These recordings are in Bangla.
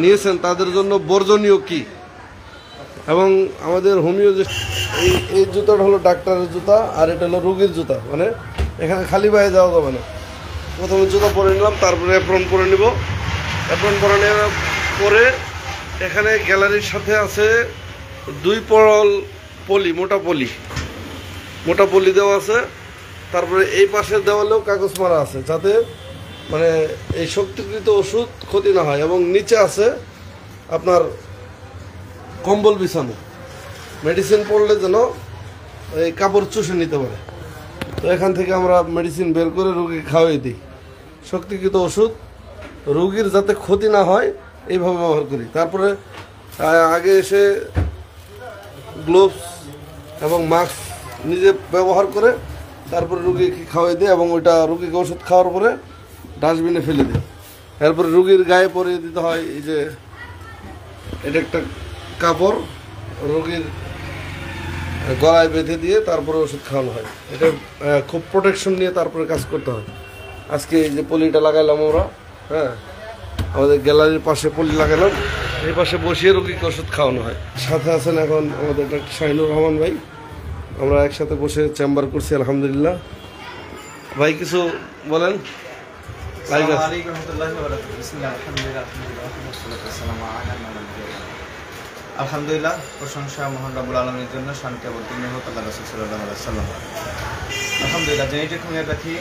নিয়েছেন তাদের জন্য বর্জনীয় কি, এবং আমাদের হোমিও যে এই জুতাটা হলো ডাক্তারের জুতা আর এটা হলো রোগীর জুতা, মানে এখানে খালি পায়ে যাওয়া যাবে না। প্রথমে জুতা পরে নিলাম, তারপরে অ্যাপ্রন পরে নিব। অ্যাপ্রন পরে নেওয়ার পরে এখানে গ্যালারির সাথে আছে 2 পল পলি, মোটা পলি দেওয়া আছে। তারপরে এই পাশের দেওয়ালেও কাগজ মারা আছে, যাতে মানে এই শক্তিকৃত ওষুধ ক্ষতি না হয়। এবং নিচে আছে আপনার কম্বল বিছানো, মেডিসিন পড়লে যেন এই কাপড় চুষে নিতে পারে। তো এখান থেকে আমরা মেডিসিন বের করে রোগীকে খাওয়াই দিই। শক্তিকৃত ওষুধ রোগীর যাতে ক্ষতি না হয় এইভাবে ব্যবহার করি। তারপরে আগে এসে গ্লোভস এবং মাস্ক নিজে ব্যবহার করে তারপরে রুগীকে খাওয়াই দিই, এবং ওইটা রুগীকে ওষুধ খাওয়ার পরে ডাস্টবিনে ফেলে দিই। এরপরে রুগীর গায়ে পরিয়ে দিতে হয় এই যে এটা একটা কাপড়, রোগীর গলায় বেঁধে দিয়ে তারপরে ওষুধ খাওয়ানো হয়। এটা খুব প্রোটেকশন নিয়ে তারপরে কাজ করতে হয়। আজকে এই যে পলিটা লাগাইলাম আমরা, হ্যাঁ, আমাদের গ্যালারির পাশে পলি লাগালাম, এই পাশে বসিয়ে রোগীকে ওষুধ খাওয়ানো হয়। সাথে আছেন এখন আমাদের ডাক্তার শাহিনুর রহমান ভাই, আমরা একসাথে বসে চেম্বার করছি আলহামদুলিল্লাহ। ভাই কিছু বলেন। আলহামদুলিল্লাহ, প্রশংসা মহান রব্বুল আলামিনের জন্য, শান্তি অবতীর্ণ হোক আল্লাহ রাসূল সাল্লাল্লাহু আলাইহি ওয়াসাল্লাম। আলহামদুলিল্লাহ, জেনেটিক হোমিওপ্যাথি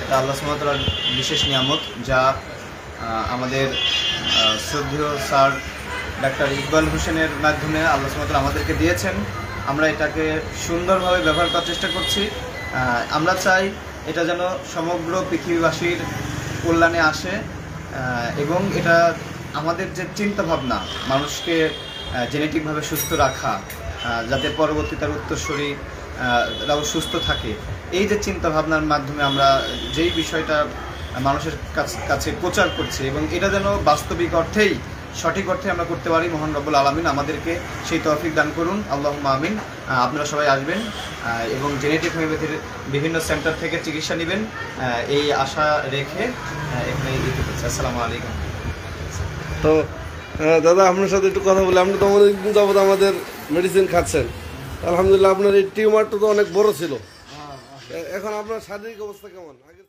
এটা আল্লাহ সুবহানাহু ওয়া তাআলার বিশেষ নিয়ামত, যা আমাদের শ্রদ্ধেয় স্যার ডাক্তার ইকবাল হোসেনের মাধ্যমে আল্লাহ সুবহানাহু ওয়া তাআলা আমাদেরকে দিয়েছেন। আমরা এটাকে সুন্দরভাবে ব্যবহার করার চেষ্টা করছি। আমরা চাই এটা যেন সমগ্র পৃথিবীবাসীর কল্যাণে আসে, এবং এটা আমাদের যে চিন্তাভাবনা মানুষকে জেনেটিকভাবে সুস্থ রাখা, যাতে পরবর্তী তার উত্তরসূরি রাও সুস্থ থাকে, এই যে চিন্তাভাবনার মাধ্যমে আমরা যেই বিষয়টা মানুষের কাছে প্রচার করছি, এবং এটা যেন বাস্তবিক অর্থেই সঠিক অর্থে আমরা করতে পারি। মহান রব্বুল আলামিন আমাদেরকে সেই তৌফিক দান করুন, আল্লাহুম্মা আমিন। আপনারা সবাই আসবেন এবং জেনেটিক হোমিওপ্যাথির বিভিন্ন সেন্টার থেকে চিকিৎসা নেবেন, এই আশা রেখে এখানে দিতে হচ্ছে। আসসালামু আলাইকুম। তো দাদা, আপনার সাথে একটু কথা বলে, আপনি তো আমাদের দিন যাবত আমাদের মেডিসিন খাচ্ছেন, আলহামদুলিল্লাহ। আপনার এই টিউমারটা তো অনেক বড় ছিল, এখন আপনার শারীরিক অবস্থা কেমন? আগে